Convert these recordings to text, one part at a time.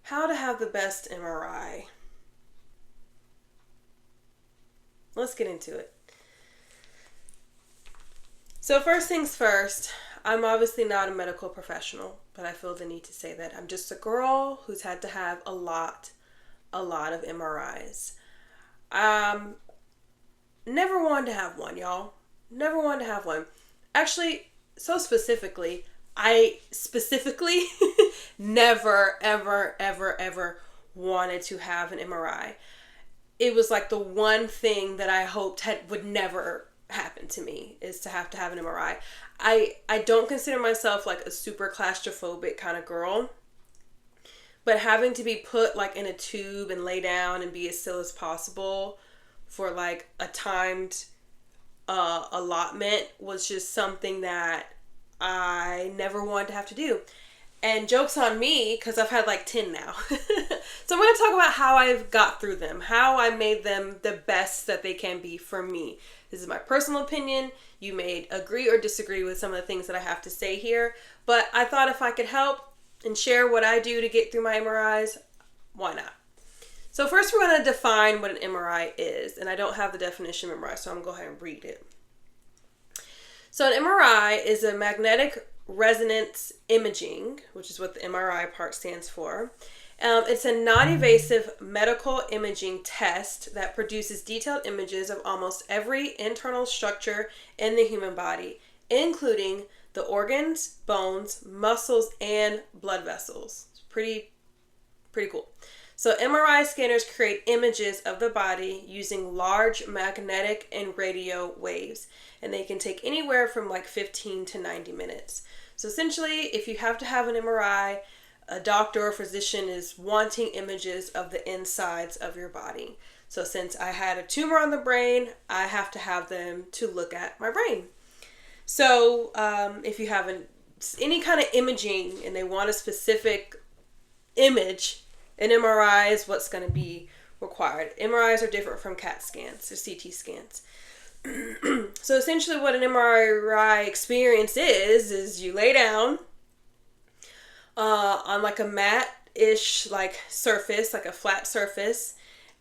How to have the best MRI. Let's get into it. So first things first, I'm obviously not a medical professional, but I feel the need to say that. I'm just a girl who's had to have a lot of MRIs. Um, Never wanted to have one, y'all. Never wanted to have one. Actually, so specifically, I specifically never, ever, ever, ever wanted to have an MRI. It was like the one thing that I hoped would never happen to me is to have an MRI. I don't consider myself like a super claustrophobic kind of girl, but having to be put like in a tube and lay down and be as still as possible for like a timed allotment was just something that I never wanted to have to do. And joke's on me because I've had like 10 now. So I'm going to talk about how I've got through them, how I made them the best that they can be for me. This is my personal opinion. You may agree or disagree with some of the things that I have to say here, but I thought if I could help and share what I do to get through my MRIs, why not? So first we're going to define what an MRI is, and I don't have the definition memorized, so I'm going to go ahead and read it. So an MRI is a magnetic resonance imaging, which is what the MRI part stands for. It's a non-invasive medical imaging test that produces detailed images of almost every internal structure in the human body, including the organs, bones, muscles, and blood vessels. It's pretty cool. So MRI scanners create images of the body using large magnetic and radio waves, and they can take anywhere from like 15 to 90 minutes. So essentially, if you have to have an MRI, a doctor or physician is wanting images of the insides of your body. So since I had a tumor on the brain, I have to have them to look at my brain. So if you have any kind of imaging and they want a specific image, an MRI is what's going to be required. MRIs are different from CAT scans or CT scans. So essentially what an MRI experience is you lay down on like a matte-ish like surface, like a flat surface,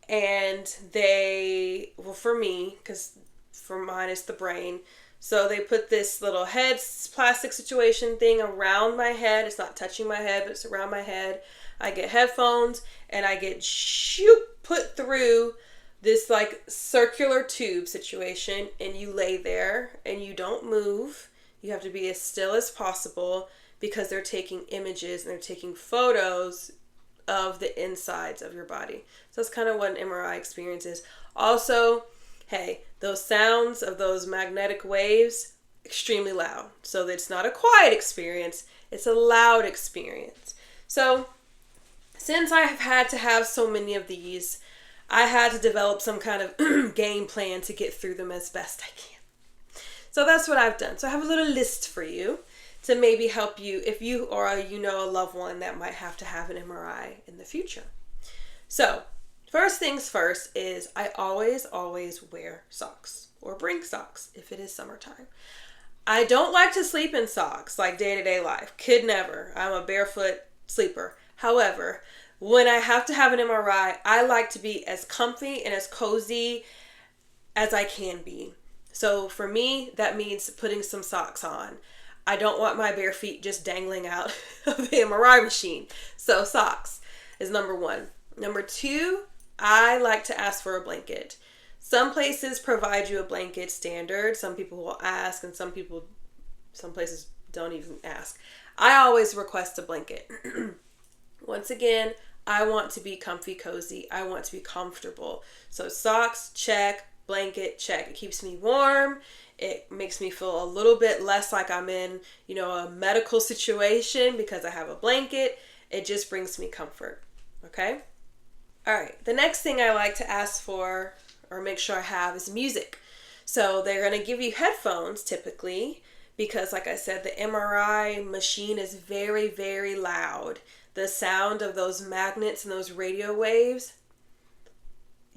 and for me, because for mine it's the brain, so they put this little head plastic situation thing around my head. It's not touching my head, but it's around my head. I get headphones and I get put through this like circular tube situation, and you lay there and you don't move. You have to be as still as possible because they're taking images and they're taking photos of the insides of your body. So that's kind of what an MRI experience is. Also, hey, those sounds of those magnetic waves, extremely loud. So it's not a quiet experience, it's a loud experience. So since I have had to have so many of these, I had to develop some kind of game plan to get through them as best I can. So that's what I've done. So I have a little list for you to maybe help you if you or you know a loved one that might have to have an MRI in the future. So first things first is I always wear socks or bring socks if it is summertime. I don't like to sleep in socks like day-to-day life. Could never. I'm a barefoot sleeper. However, when I have to have an MRI, I like to be as comfy and as cozy as I can be. So for me, that means putting some socks on. I don't want my bare feet just dangling out of the MRI machine. So socks is number one. Number two, I like to ask for a blanket. Some places provide you a blanket standard. Some people will ask, and some places don't even ask. I always request a blanket. Once again, I want to be comfy, cozy. I want to be comfortable. So socks, check. Blanket, check. It keeps me warm. It makes me feel a little bit less like I'm in, a medical situation because I have a blanket. It just brings me comfort. Okay? All right. The next thing I like to ask for or make sure I have is music. So they're going to give you headphones typically because, like I said, the MRI machine is very, very loud. The sound of those magnets and those radio waves,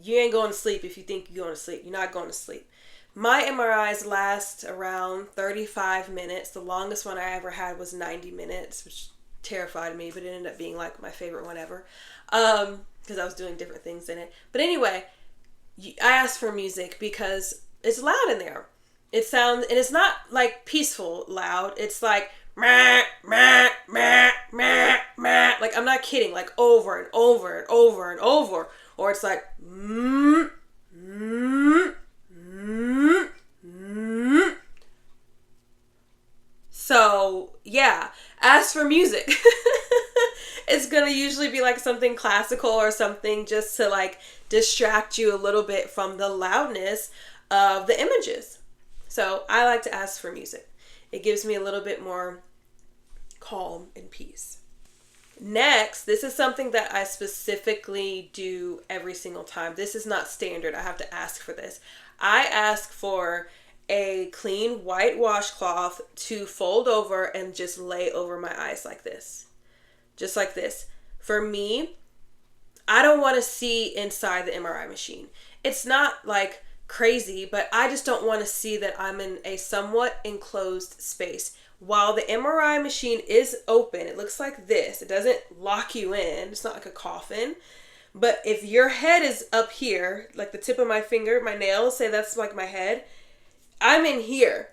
you ain't going to sleep if you think you're going to sleep. You're not going to sleep. My MRIs last around 35 minutes. The longest one I ever had was 90 minutes, which terrified me, but it ended up being like my favorite one ever. Because I was doing different things in it. But anyway, I asked for music because it's loud in there. It sounds, and it's not like peaceful loud. It's like, meh, meh, meh, meh, meh. Like, I'm not kidding. Like, over and over and over and over. Or it's like, mm, mm, mm, mm. So, yeah. As for music, it's going to usually be like something classical or something just to like distract you a little bit from the loudness of the images. So I like to ask for music. It gives me a little bit more calm and peace. Next, this is something that I specifically do every single time. This is not standard. I have to ask for this. I ask for a clean white washcloth to fold over and just lay over my eyes like this. Just like this. For me, I don't want to see inside the MRI machine. It's not like crazy, but I just don't want to see that I'm in a somewhat enclosed space. While the MRI machine is open, it looks like this. It doesn't lock you in. It's not like a coffin. But if your head is up here, like the tip of my finger, my nails, say that's like my head, I'm in here.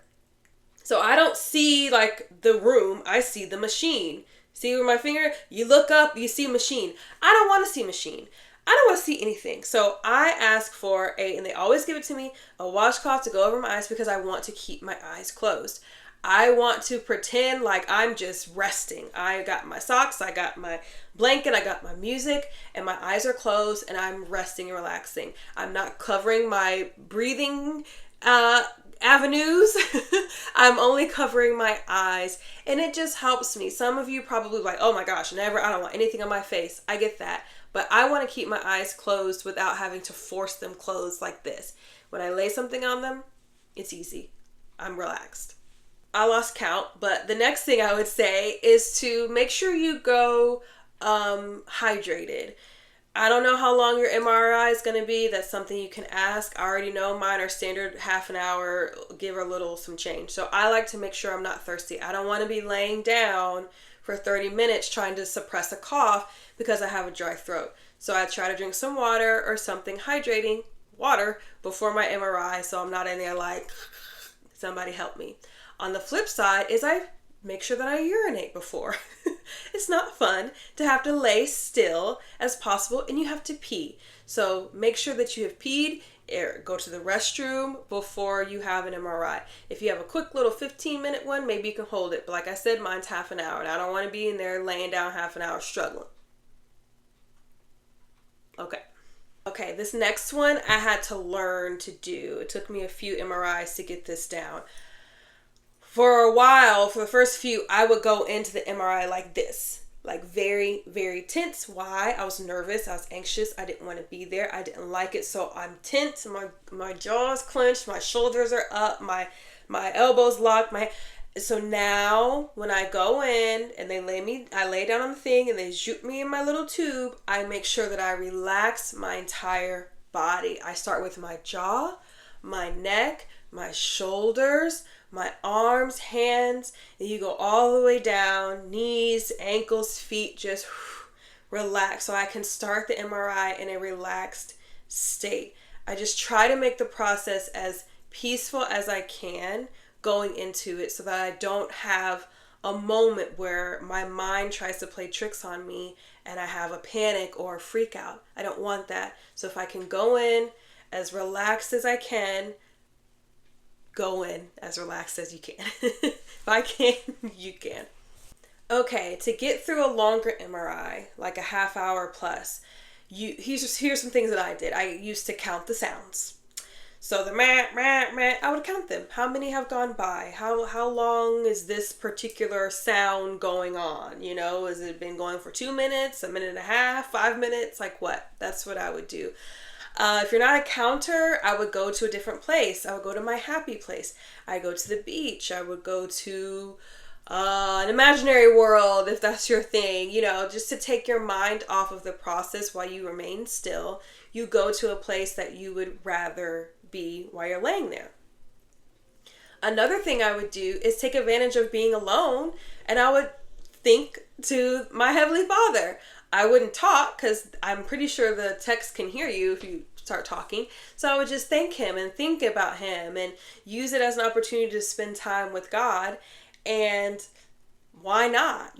So I don't see like the room. I see the machine. See where my finger? You look up, you see machine. I don't want to see machine. I don't want to see anything. So I ask for and they always give it to me, a washcloth to go over my eyes because I want to keep my eyes closed. I want to pretend like I'm just resting. I got my socks, I got my blanket, I got my music, and my eyes are closed and I'm resting and relaxing. I'm not covering my breathing avenues. I'm only covering my eyes, and it just helps me. Some of you probably like, oh my gosh, never, I don't want anything on my face. I get that. But I want to keep my eyes closed without having to force them closed like this. When I lay something on them, it's easy. I'm relaxed. I lost count, but the next thing I would say is to make sure you go hydrated. I don't know how long your MRI is going to be. That's something you can ask. I already know mine are standard half an hour, give a little some change. So I like to make sure I'm not thirsty. I don't want to be laying down for 30 minutes trying to suppress a cough because I have a dry throat. So I try to drink some water or something hydrating, water, before my MRI so I'm not in there like, somebody help me. On the flip side is I make sure that I urinate before. It's not fun to have to lay still as possible and you have to pee. So make sure that you have peed or go to the restroom before you have an MRI. If you have a quick little 15-minute one, maybe you can hold it. But like I said, mine's half an hour and I don't want to be in there laying down half an hour struggling. Okay, this next one I had to learn to do. It took me a few MRIs to get this down. For a while, for the first few, I would go into the MRI like this. Like very, very tense. Why? I was nervous. I was anxious. I didn't want to be there. I didn't like it. So I'm tense. My jaw's clenched. My shoulders are up. My elbows locked. So now when I go in and I lay down on the thing and they shoot me in my little tube, I make sure that I relax my entire body. I start with my jaw, my neck, my shoulders, my arms, hands, and you go all the way down, knees, ankles, feet, just relax so I can start the MRI in a relaxed state. I just try to make the process as peaceful as I can going into it so that I don't have a moment where my mind tries to play tricks on me and I have a panic or a freak out. I don't want that. So if I can go in as relaxed as I can, go in as relaxed as you can. If I can, you can. Okay, to get through a longer MRI, like a half hour plus, here's some things that I did. I used to count the sounds. So the meh, meh, meh, I would count them. How many have gone by? How long is this particular sound going on? You know, has it been going for 2 minutes, a minute and a half, 5 minutes? Like what? That's what I would do. If you're not a counter, I would go to a different place. I would go to my happy place. I go to the beach. I would go to an imaginary world if that's your thing. You know, just to take your mind off of the process while you remain still. You go to a place that you would rather be while you're laying there. Another thing I would do is take advantage of being alone, and I would think to my Heavenly Father. I wouldn't talk because I'm pretty sure the text can hear you if you start talking. So I would just thank him and think about him and use it as an opportunity to spend time with God. And why not?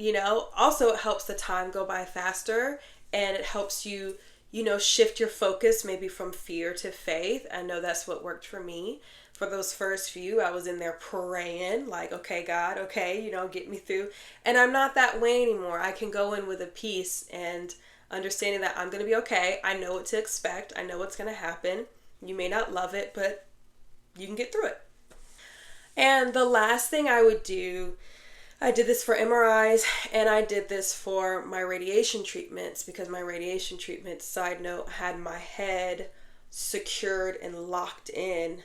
Also it helps the time go by faster, and it helps you, shift your focus maybe from fear to faith. I know that's what worked for me. For those first few, I was in there praying, like, okay, God, okay, get me through. And I'm not that way anymore. I can go in with a peace and understanding that I'm going to be okay. I know what to expect. I know what's going to happen. You may not love it, but you can get through it. And the last thing I would do, I did this for MRIs and I did this for my radiation treatments, because my radiation treatments, side note, had my head secured and locked in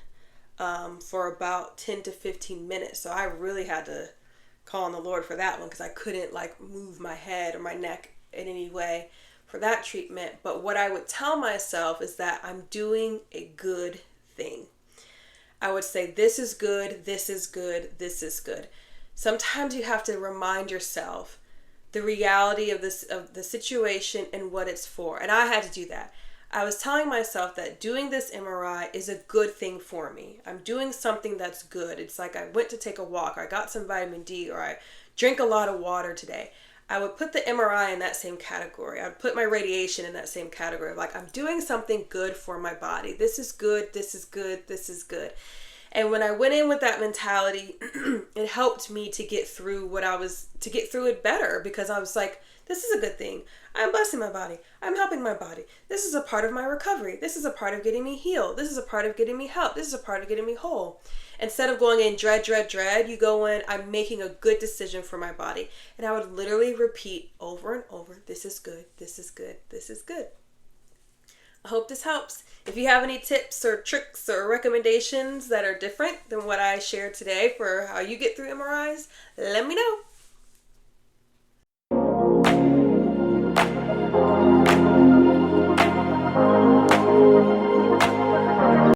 for about 10 to 15 minutes. So I really had to call on the Lord for that one, because I couldn't move my head or my neck in any way for that treatment. But what I would tell myself is that I'm doing a good thing. I would say, this is good, this is good, this is good. Sometimes you have to remind yourself the reality of the situation and what it's for. And I had to do that. I was telling myself that doing this MRI is a good thing for me. I'm doing something that's good. It's like I went to take a walk, or I got some vitamin D, or I drank a lot of water today. I would put the MRI in that same category. I would put my radiation in that same category. I'm doing something good for my body. This is good, this is good, this is good. And when I went in with that mentality, it helped me to get through it better, because I was like, this is a good thing. I'm blessing my body. I'm helping my body. This is a part of my recovery. This is a part of getting me healed. This is a part of getting me help. This is a part of getting me whole. Instead of going in dread, you go in, I'm making a good decision for my body. And I would literally repeat over and over, this is good, this is good, this is good. I hope this helps. If you have any tips or tricks or recommendations that are different than what I shared today for how you get through MRIs, let me know.